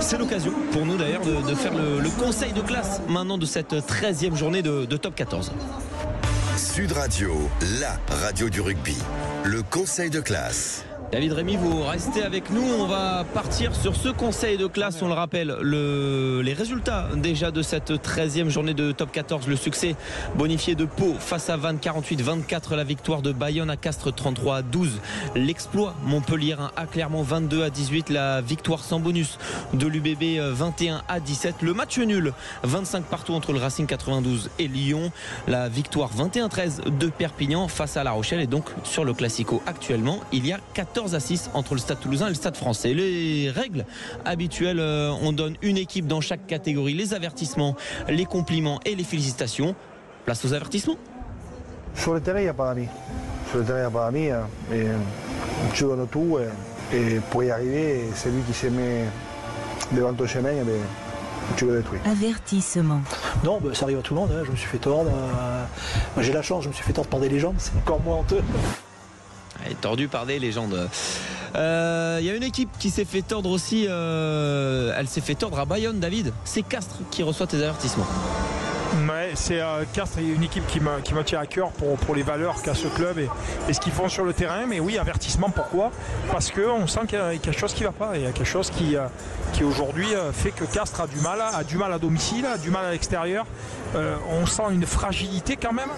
C'est l'occasion pour nous d'ailleurs de faire le conseil de classe maintenant de cette 13e journée de top 14. Sud Radio, la radio du rugby. Le conseil de classe. David Rémy, vous restez avec nous. On va partir sur ce conseil de classe. On le rappelle, les résultats déjà de cette 13e journée de top 14. Le succès bonifié de Pau face à Vannes 48-24. La victoire de Bayonne à Castres 33-12. L'exploit montpelliérain à Clermont 22-18. La victoire sans bonus de l'UBB 21-17. Le match nul 25 partout entre le Racing 92 et Lyon. La victoire 21-13 de Perpignan face à La Rochelle. Et donc sur le Classico actuellement, il y a 14-6 entre le Stade Toulousain et le Stade Français. Les règles habituelles, on donne une équipe dans chaque catégorie, les avertissements, les compliments et les félicitations. Place aux avertissements. Sur le terrain, il n'y a pas d'amis. Sur le terrain, il n'y a pas d'amis. Tu donnes tout et pour y arriver, c'est lui qui se met devant ton chemin, tu le détruis. Avertissement. Non, ça arrive à tout le monde. Je me suis fait tordre. J'ai la chance, je me suis fait tordre par des légendes. C'est encore moins honteux. Elle est tordue par des légendes. Il y a une équipe qui s'est fait tordre aussi. Elle s'est fait tordre à Bayonne, David. C'est Castres qui reçoit tes avertissements. Ouais, c'est Castres, une équipe qui me tient à cœur pour les valeurs qu'a ce club et ce qu'ils font sur le terrain. Mais oui, avertissement, pourquoi? Parce qu'on sent qu'il y a quelque chose qui ne va pas. Il y a quelque chose qui aujourd'hui fait que Castres a du mal à domicile, a du mal à l'extérieur. On sent une fragilité quand même.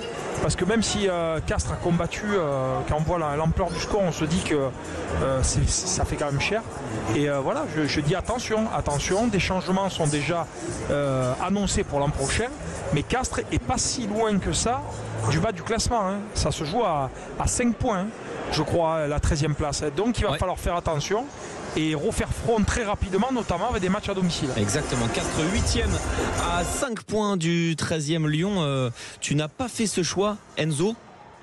Parce que même si Castres a combattu, quand on voit l'ampleur du score, on se dit que ça fait quand même cher. Et voilà, je dis attention, des changements sont déjà annoncés pour l'an prochain. Mais Castres est pas si loin que ça du bas du classement. Hein. Ça se joue à 5 points, je crois, la 13e place. Donc il va falloir faire attention et refaire front très rapidement, notamment avec des matchs à domicile. Exactement, Castres 8e à 5 points du 13e Lyon. Tu n'as pas fait ce choix, Enzo.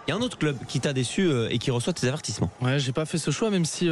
Il y a un autre club qui t'a déçu et qui reçoit tes avertissements. Ouais, j'ai pas fait ce choix, même si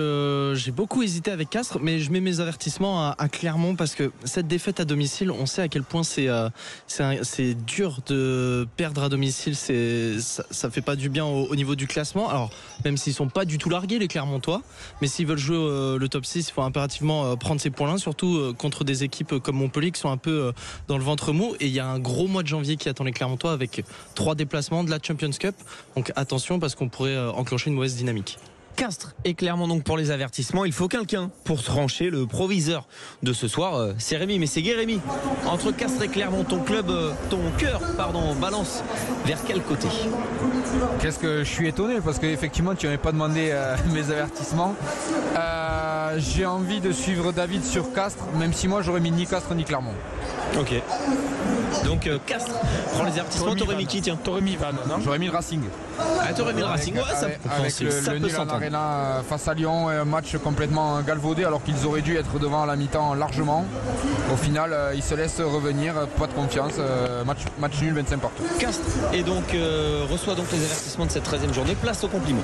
j'ai beaucoup hésité avec Castres, mais je mets mes avertissements à Clermont parce que cette défaite à domicile, on sait à quel point c'est dur de perdre à domicile. Ça fait pas du bien au niveau du classement. Alors, même s'ils sont pas du tout largués, les Clermontois, mais s'ils veulent jouer le top 6, il faut impérativement prendre ces points-là, surtout contre des équipes comme Montpellier qui sont un peu dans le ventre mou. Et il y a un gros mois de janvier qui attend les Clermontois avec 3 déplacements de la Champions Cup. Donc attention parce qu'on pourrait enclencher une mauvaise dynamique. Castres et Clermont donc pour les avertissements. Il faut quelqu'un pour trancher. Le proviseur de ce soir, c'est Rémy, mais c'est gai Rémy. Entre Castres et Clermont, ton cœur balance vers quel côté? Qu'est-ce que je suis étonné parce qu'effectivement tu n'avais pas demandé mes avertissements. J'ai envie de suivre David sur Castres, même si moi j'aurais mis ni Castres ni Clermont. Ok. Donc Castres prend les avertissements. T'aurais mis qui, tiens? T'aurais mis Vannes, non? J'aurais mis le Racing. Ah, t'aurais mis le Racing. Ouais, avec le nul en Arena face à Lyon, un match complètement galvaudé alors qu'ils auraient dû être devant à la mi-temps largement. Au final, ils se laissent revenir, pas de confiance, match nul 25 partout. Castres et donc reçoit donc les avertissements de cette 13e journée. Place au compliment.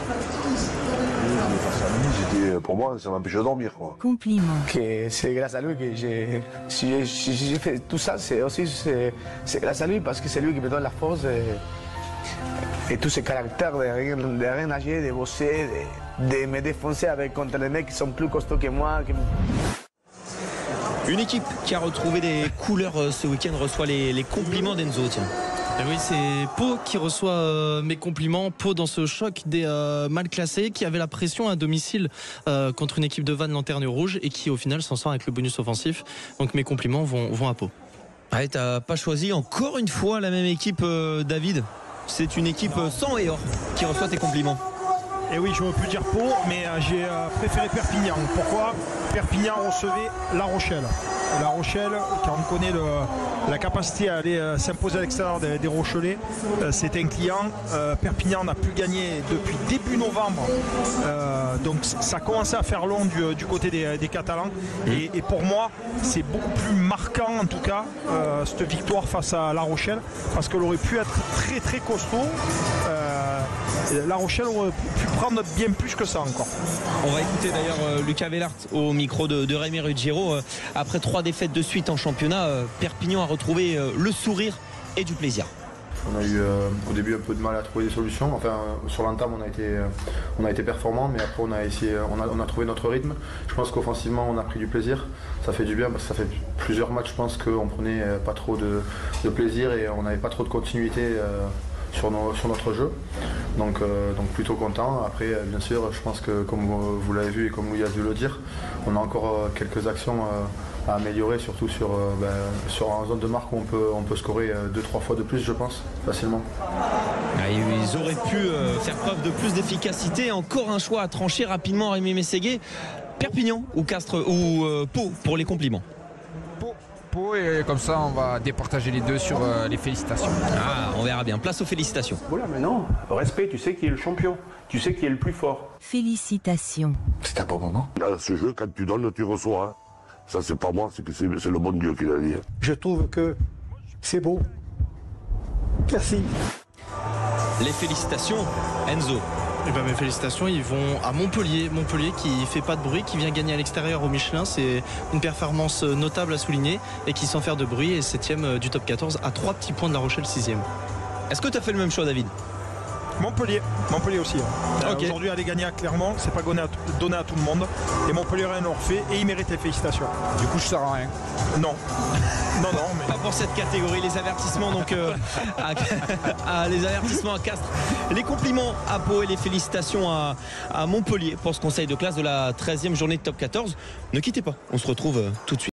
Pour moi, ça m'empêche de dormir. Compliment. C'est grâce à lui que si j'ai fait tout ça, c'est grâce à lui parce que c'est lui qui me donne la force et tout ce caractère de rien nager, de bosser, de me défoncer contre les mecs qui sont plus costauds que moi. Une équipe qui a retrouvé des couleurs ce week-end reçoit les compliments d'Enzo. Tiens. Et oui, c'est Pau qui reçoit mes compliments. Pau dans ce choc des mal classés qui avait la pression à domicile contre une équipe de Vannes Lanterne Rouge et qui au final s'en sort avec le bonus offensif. Donc mes compliments vont à Pau. Ouais, t'as pas choisi encore une fois la même équipe, David. C'est une équipe sans et or qui reçoit tes compliments. Et oui, je ne veux plus dire Pau, mais j'ai préféré Perpignan. Pourquoi? Perpignan recevait La Rochelle. La Rochelle, car on connaît la capacité à aller s'imposer à l'extérieur des Rochelais, c'est un client. Perpignan n'a plus gagné depuis début novembre. Donc ça a commencé à faire long du côté des Catalans. Et pour moi, c'est beaucoup plus marquant en tout cas, cette victoire face à La Rochelle, parce qu'elle aurait pu être très très costaud. La Rochelle aurait pu prendre bien plus que ça encore. On va écouter d'ailleurs Lucas Vellart au micro de Rémy Ruggiero. Après 3 défaites de suite en championnat, Perpignan a retrouvé le sourire et du plaisir. On a eu au début un peu de mal à trouver des solutions. Enfin, sur l'entame, on a été performant, mais après on a trouvé notre rythme. Je pense qu'offensivement, on a pris du plaisir. Ça fait du bien parce que ça fait plusieurs matchs, je pense qu'on prenait pas trop de plaisir et on n'avait pas trop de continuité sur notre jeu. Donc plutôt content. Après, bien sûr, je pense que comme vous l'avez vu et comme Louis a dû le dire, on a encore quelques actions à améliorer, surtout sur en zone de marque où on peut scorer 2-3 fois de plus, je pense, facilement. Ils auraient pu faire preuve de plus d'efficacité. Encore un choix à trancher rapidement, Rémi Mességué. Perpignan ou Castres ou Pau pour les compliments. Pau, et comme ça on va départager les deux sur les félicitations. On verra bien. Place aux félicitations. Voilà, mais non, respect, tu sais qui est le champion, tu sais qui est le plus fort. Félicitations. C'est un bon moment. Dans ce jeu, quand tu donnes, tu reçois. Hein. Ça, c'est pas moi, c'est le bon Dieu qui l'a dit. Je trouve que c'est beau. Merci. Les félicitations, Enzo. Mes félicitations, ils vont à Montpellier. Montpellier qui fait pas de bruit, qui vient gagner à l'extérieur au Michelin. C'est une performance notable à souligner et qui sans faire de bruit est 7e du top 14 à 3 petits points de La Rochelle 6e. Est-ce que tu as fait le même choix, David? Montpellier aussi. Okay. Aujourd'hui, aller gagner à Clermont, c'est pas donné à tout le monde. Et Montpellier rien leur fait et ils méritent les félicitations. Du coup, je sers à rien. Non. Mais pas pour cette catégorie. Les avertissements donc les avertissements à Castres, les compliments à Pau et les félicitations à Montpellier pour ce conseil de classe de la 13e journée de top 14. Ne quittez pas. On se retrouve tout de suite.